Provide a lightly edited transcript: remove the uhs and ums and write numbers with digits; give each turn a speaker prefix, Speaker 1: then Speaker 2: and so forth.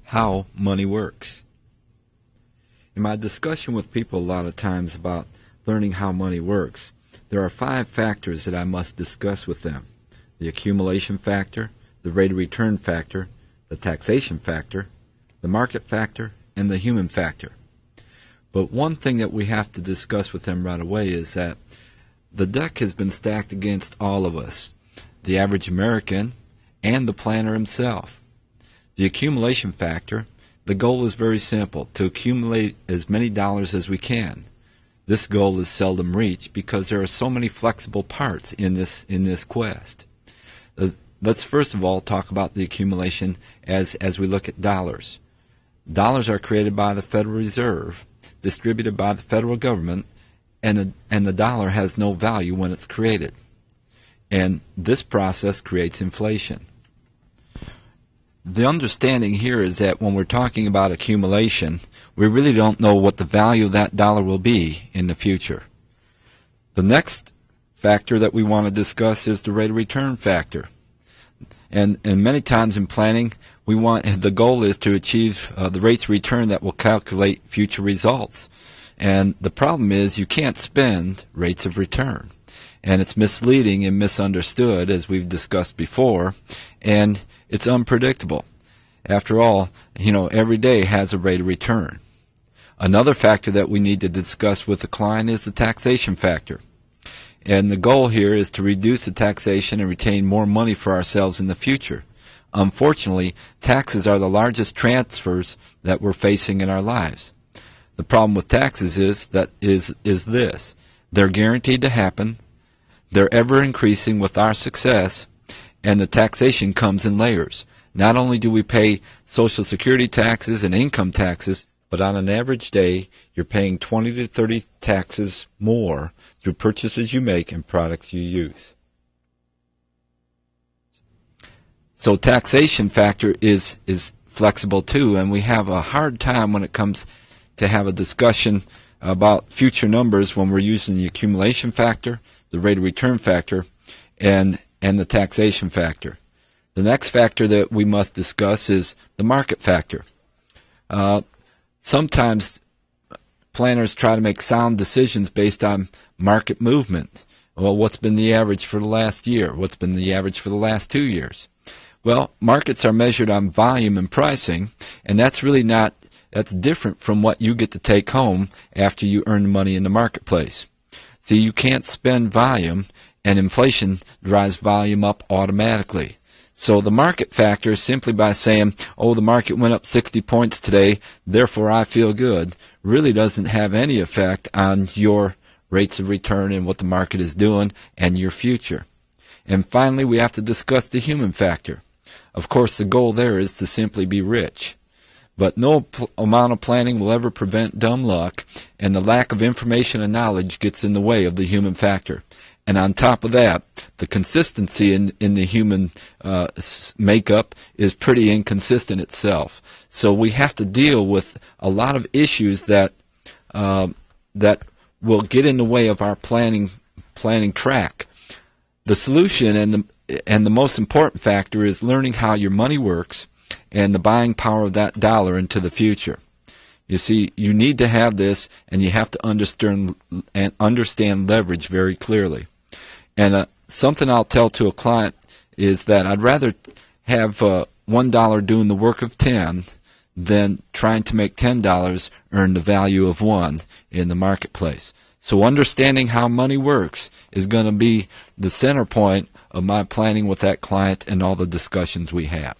Speaker 1: how money works. In my discussion with people a lot of times about learning how money works, there are 5 factors that I must discuss with them: the accumulation factor, the rate of return factor, the taxation factor, the market factor, and the human factor. But one thing that we have to discuss with them right away is that the deck has been stacked against all of us, the average American and the planner himself. The accumulation factor, the goal is very simple: to accumulate as many dollars as we can. This goal is seldom reached because there are so many flexible parts in this quest. Let's first of all talk about the accumulation as we look at dollars. Dollars are created by the Federal Reserve, distributed by the federal government, and the dollar has no value when it's created. And this process creates inflation. The understanding here is that when we're talking about accumulation, we really don't know what the value of that dollar will be in the future. The next factor that we want to discuss is the rate of return factor. And many times in planning, the goal is to achieve the rates of return that will calculate future results. And the problem is you can't spend rates of return. And it's misleading and misunderstood, as we've discussed before, and it's unpredictable. After all, every day has a rate of return. Another factor that we need to discuss with the client is the taxation factor. And the goal here is to reduce the taxation and retain more money for ourselves in the future. Unfortunately, taxes are the largest transfers that we're facing in our lives. The problem with taxes is this: they're guaranteed to happen, they're ever increasing with our success, and the taxation comes in layers. Not only do we pay Social Security taxes and income taxes, but on an average day, you're paying 20 to 30 taxes more through purchases you make and products you use. So taxation factor is flexible too, and we have a hard time when it comes to have a discussion about future numbers when we're using the accumulation factor, the rate of return factor, and the taxation factor. The next factor that we must discuss is the market factor. Sometimes planners try to make sound decisions based on market movement. Well, what's been the average for the last year? What's been the average for the last 2 years? Well, markets are measured on volume and pricing, and that's different from what you get to take home after you earn money in the marketplace. See, you can't spend volume, and inflation drives volume up automatically. So the market factor is simply by saying, the market went up 60 points today, therefore I feel good, really doesn't have any effect on your rates of return and what the market is doing and your future. And finally, we have to discuss the human factor. Of course, the goal there is to simply be rich. But no amount of planning will ever prevent dumb luck, and the lack of information and knowledge gets in the way of the human factor. And on top of that, the consistency in the human makeup is pretty inconsistent itself. So we have to deal with a lot of issues that will get in the way of our planning track. The solution and the most important factor is learning how your money works and the buying power of that dollar into the future. You see, you need to have this, and you have to understand leverage very clearly. And something I'll tell to a client is that I'd rather have $1 doing the work of 10 than trying to make $10 earn the value of 1 in the marketplace. So understanding how money works is going to be the center point of my planning with that client and all the discussions we have.